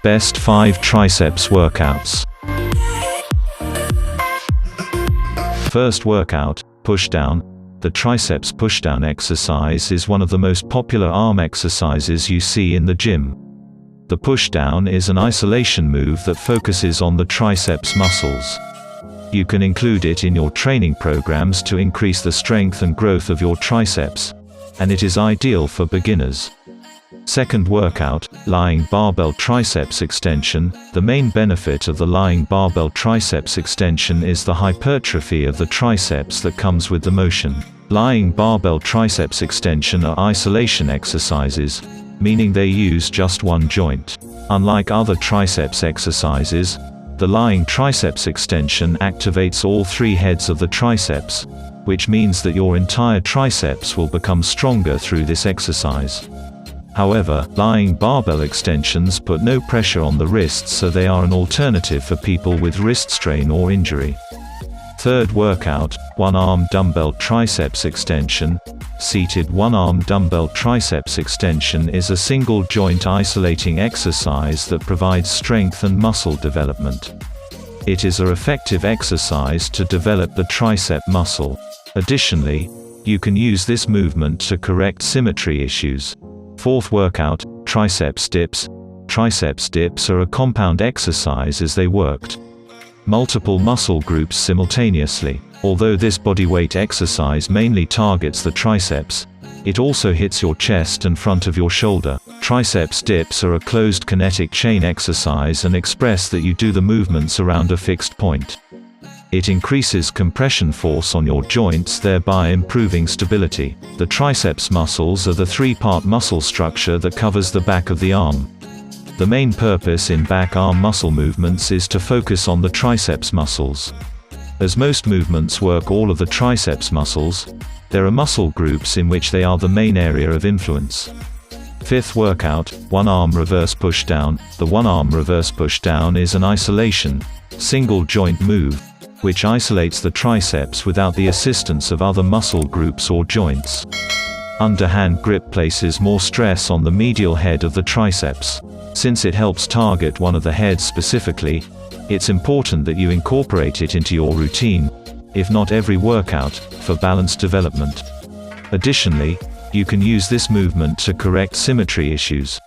Best 5 triceps workouts. First workout, pushdown. The triceps pushdown exercise is one of the most popular arm exercises you see in the gym. The pushdown is an isolation move that focuses on the triceps muscles. You can include it in your training programs to increase the strength and growth of your triceps, and it is ideal for beginners. Second workout, lying barbell triceps extension. The main benefit of the lying barbell triceps extension is the hypertrophy of the triceps that comes with the motion. Lying barbell triceps extension are isolation exercises, meaning they use just one joint. Unlike other triceps exercises, the lying triceps extension activates all 3 heads of the triceps, which means that your entire triceps will become stronger through this exercise. However, lying barbell extensions put no pressure on the wrists, so they are an alternative for people with wrist strain or injury. Third workout, one-arm dumbbell triceps extension. Seated one-arm dumbbell triceps extension is a single-joint isolating exercise that provides strength and muscle development. It is an effective exercise to develop the tricep muscle. Additionally, you can use this movement to correct symmetry issues. Fourth workout, triceps dips. Triceps dips are a compound exercise as they worked multiple muscle groups simultaneously. Although this bodyweight exercise mainly targets the triceps, it also hits your chest and front of your shoulder. Triceps dips are a closed kinetic chain exercise and express that you do the movements around a fixed point. It increases compression force on your joints, thereby improving stability. The triceps muscles are the 3-part muscle structure that covers the back of the arm. The main purpose in back arm muscle movements is to focus on the triceps muscles. As most movements work all of the triceps muscles, there are muscle groups in which they are the main area of influence. Fifth workout, one-arm reverse pushdown. The one-arm reverse pushdown is an isolation, single-joint move, which isolates the triceps without the assistance of other muscle groups or joints. Underhand grip places more stress on the medial head of the triceps. Since it helps target one of the heads specifically, it's important that you incorporate it into your routine, if not every workout, for balance development. Additionally, you can use this movement to correct symmetry issues.